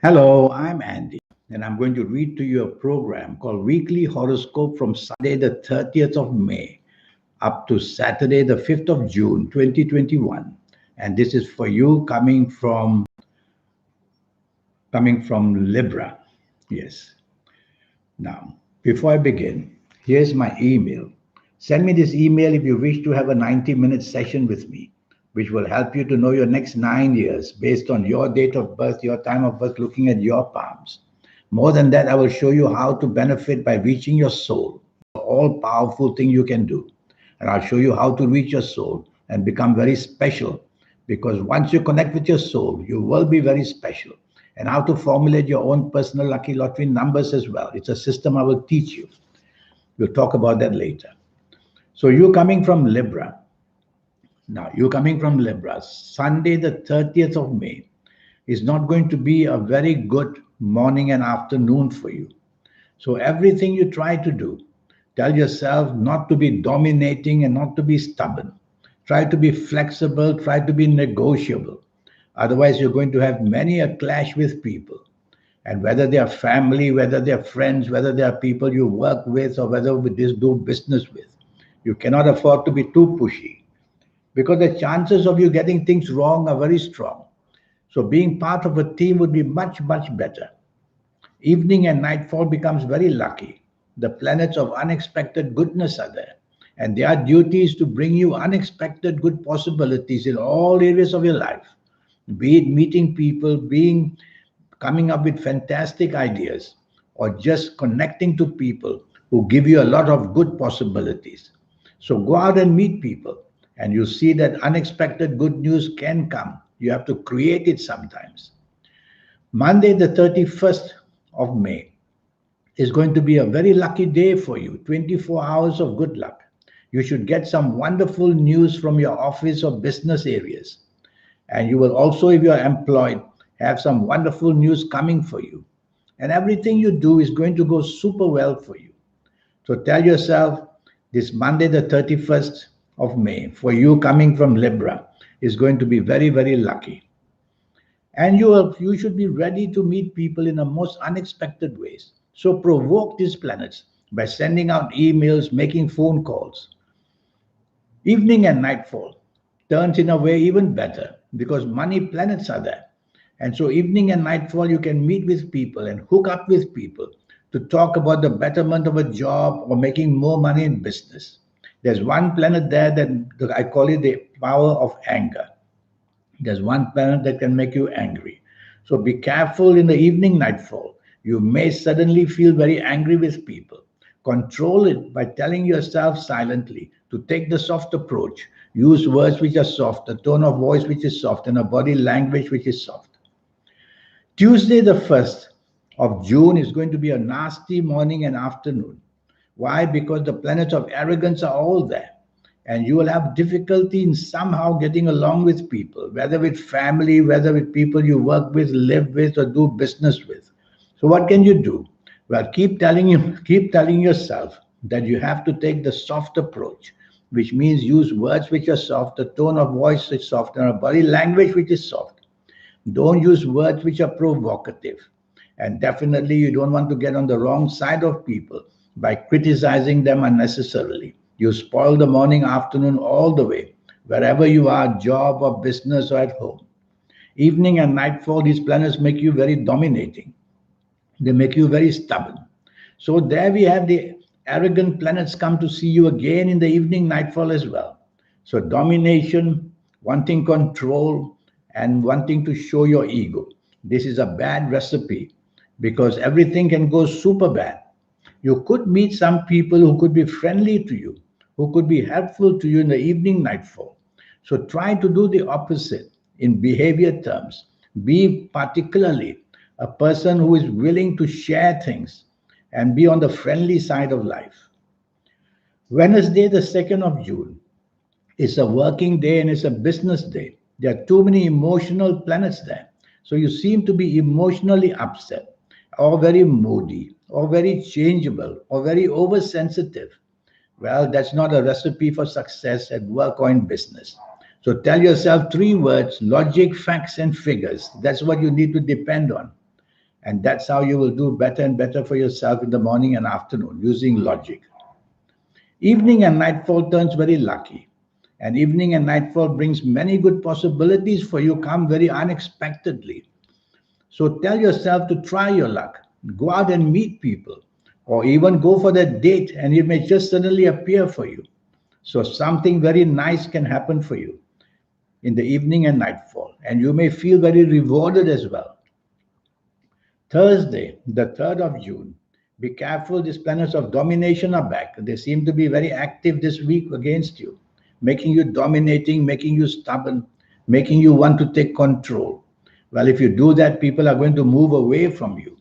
Hello, I'm Andy, and I'm going to read to you a program called Weekly Horoscope from Sunday, the 30th of May, up to Saturday, the 5th of June, 2021. And this is for you coming from Libra. Yes. Now, before I begin, here's my email. Send me this email if you wish to have a 90-minute session with me, which will help you to know your next 9 years based on your date of birth, your time of birth, looking at your palms. More than that, I will show you how to benefit by reaching your soul, the all powerful thing you can do. And I'll show you how to reach your soul and become very special because once you connect with your soul, you will be very special. And how to formulate your own personal lucky lottery numbers as well. It's a system I will teach you. We'll talk about that later. So, you coming from Libra. Now, you coming from Libra, Sunday, the 30th of May, is not going to be a very good morning and afternoon for you. So, everything you try to do, tell yourself not to be dominating and not to be stubborn. Try to be flexible, try to be negotiable. Otherwise, you're going to have many a clash with people. And whether they are family, whether they are friends, whether they are people you work with, or whether we just do business with, you cannot afford to be too pushy because the chances of you getting things wrong are very strong. So being part of a team would be much, much better. Evening and nightfall becomes very lucky. The planets of unexpected goodness are there. And their duty is to bring you unexpected good possibilities in all areas of your life. Be it meeting people, being coming up with fantastic ideas, or just connecting to people who give you a lot of good possibilities. So go out and meet people, and you see that unexpected good news can come. You have to create it sometimes. Monday, the 31st of May, is going to be a very lucky day for you. 24 hours of good luck. You should get some wonderful news from your office or business areas. And you will also, if you are employed, have some wonderful news coming for you. And everything you do is going to go super well for you. So tell yourself this Monday, the 31st of May, for you coming from Libra, is going to be very, very lucky. And you should be ready to meet people in the most unexpected ways. So provoke these planets by sending out emails, making phone calls. Evening and nightfall turns in a way even better because money planets are there. And so, evening and nightfall, you can meet with people and hook up with people to talk about the betterment of a job or making more money in business. There's one planet there that I call it the power of anger. There's one planet that can make you angry. So, be careful in the evening nightfall. You may suddenly feel very angry with people. Control it by telling yourself silently to take the soft approach. Use words which are soft, a tone of voice which is soft, and a body language which is soft. Tuesday, the 1st of June, is going to be a nasty morning and afternoon. Why? Because the planets of arrogance are all there. And you will have difficulty in somehow getting along with people, whether with family, whether with people you work with, live with, or do business with. So what can you do? Well, keep telling yourself that you have to take the soft approach, which means use words which are soft, a tone of voice which is soft, and a body language which is soft. Don't use words which are provocative. And definitely, you don't want to get on the wrong side of people by criticizing them unnecessarily. You spoil the morning, afternoon, all the way, wherever you are, job or business or at home. Evening and nightfall, these planets make you very dominating. They make you very stubborn. So there we have the arrogant planets come to see you again in the evening nightfall as well. So domination, wanting control, and wanting to show your ego. This is a bad recipe because everything can go super bad. You could meet some people who could be friendly to you, who could be helpful to you in the evening nightfall. So try to do the opposite in behavior terms. Be particularly a person who is willing to share things and be on the friendly side of life. Wednesday, the 2nd of June, is a working day and it's a business day. There are too many emotional planets there. So you seem to be emotionally upset or very moody or very changeable or very oversensitive. Well, that's not a recipe for success at work or in business. So tell yourself three words: logic, facts, and figures. That's what you need to depend on. And that's how you will do better and better for yourself in the morning and afternoon using logic. Evening and nightfall turns very lucky. And evening and nightfall brings many good possibilities for you, come very unexpectedly. So tell yourself to try your luck. Go out and meet people, or even go for that date, and it may just suddenly appear for you. So something very nice can happen for you in the evening and nightfall, and you may feel very rewarded as well. Thursday, the 3rd of June. Be careful, these planets of domination are back. They seem to be very active this week against you, making you dominating, making you stubborn, making you want to take control. Well, if you do that, people are going to move away from you,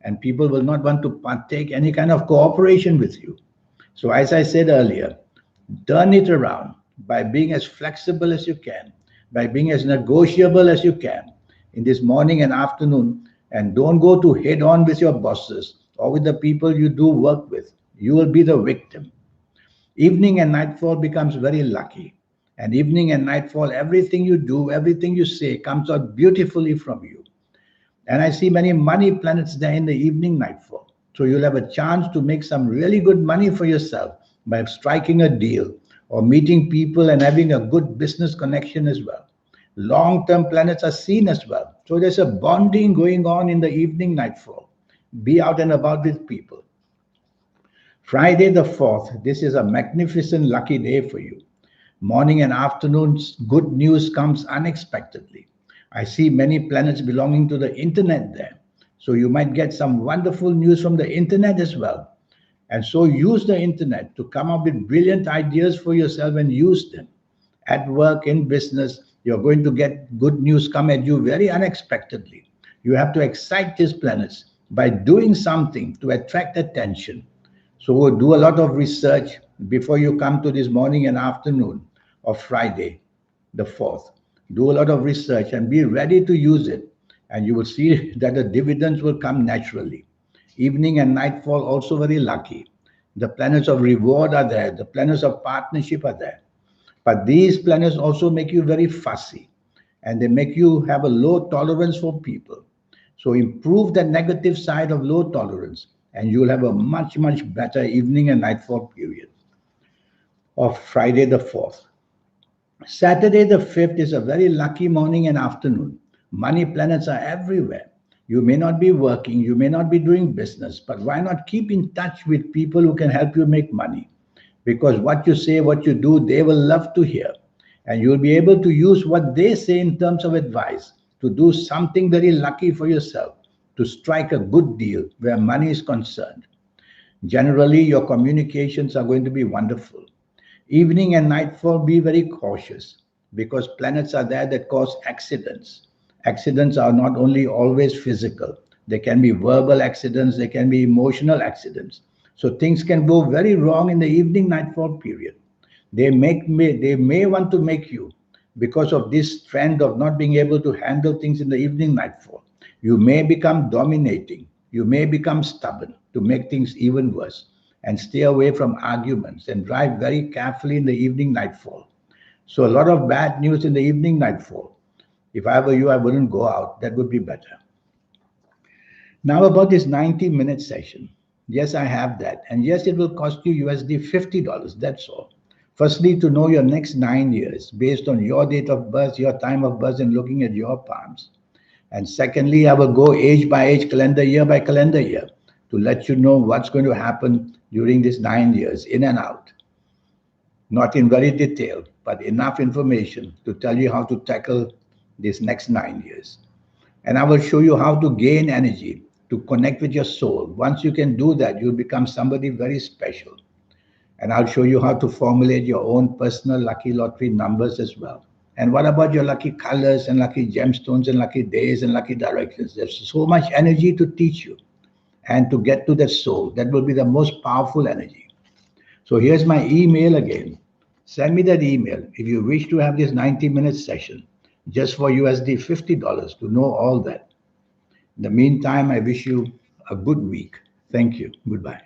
and people will not want to partake any kind of cooperation with you. So, as I said earlier, turn it around by being as flexible as you can, by being as negotiable as you can in this morning and afternoon, and don't go to head on with your bosses or with the people you do work with. You will be the victim. Evening and nightfall becomes very lucky. And evening and nightfall, everything you do, everything you say comes out beautifully from you. And I see many money planets there in the evening nightfall. So you'll have a chance to make some really good money for yourself by striking a deal or meeting people and having a good business connection as well. Long-term planets are seen as well. So there's a bonding going on in the evening nightfall. Be out and about with people. Friday the 4th, this is a magnificent lucky day for you. Morning and afternoons, good news comes unexpectedly. I see many planets belonging to the internet there. So you might get some wonderful news from the internet as well. And so use the internet to come up with brilliant ideas for yourself and use them. At work, in business, you're going to get good news come at you very unexpectedly. You have to excite these planets by doing something to attract attention. So do a lot of research before you come to this morning and afternoon of Friday, the 4th. Do a lot of research and be ready to use it. And you will see that the dividends will come naturally. Evening and nightfall also very lucky. The planets of reward are there. The planets of partnership are there. But these planets also make you very fussy. And they make you have a low tolerance for people. So improve the negative side of low tolerance. And you'll have a much, much better evening and nightfall period of Friday the 4th. Saturday the 5th is a very lucky morning and afternoon. Money planets are everywhere. You may not be working, you may not be doing business, but why not keep in touch with people who can help you make money? Because what you say, what you do, they will love to hear. And you'll be able to use what they say in terms of advice to do something very lucky for yourself, to strike a good deal where money is concerned. Generally, your communications are going to be wonderful. Evening and nightfall, be very cautious because planets are there that cause accidents. Accidents are not only always physical, they can be verbal accidents, they can be emotional accidents. So things can go very wrong in the evening nightfall period. They may want to make you, because of this trend of not being able to handle things in the evening nightfall. You may become dominating, you may become stubborn to make things even worse. And stay away from arguments and drive very carefully in the evening nightfall. So a lot of bad news in the evening nightfall. If I were you, I wouldn't go out. That would be better. Now about this 90-minute session. Yes, I have that. And yes, it will cost you USD $50. That's all. Firstly, to know your next 9 years based on your date of birth, your time of birth, and looking at your palms. And secondly, I will go age by age, calendar year by calendar year, to let you know what's going to happen during these 9 years, in and out. Not in very detail, but enough information to tell you how to tackle these next 9 years. And I will show you how to gain energy, to connect with your soul. Once you can do that, you'll become somebody very special. And I'll show you how to formulate your own personal lucky lottery numbers as well. And what about your lucky colors and lucky gemstones and lucky days and lucky directions? There's so much energy to teach you. And to get to the soul, that will be the most powerful energy. So here's my email again. Send me that email if you wish to have this 90-minute session just for USD $50 to know all that. In the meantime, I wish you a good week. Thank you. Goodbye.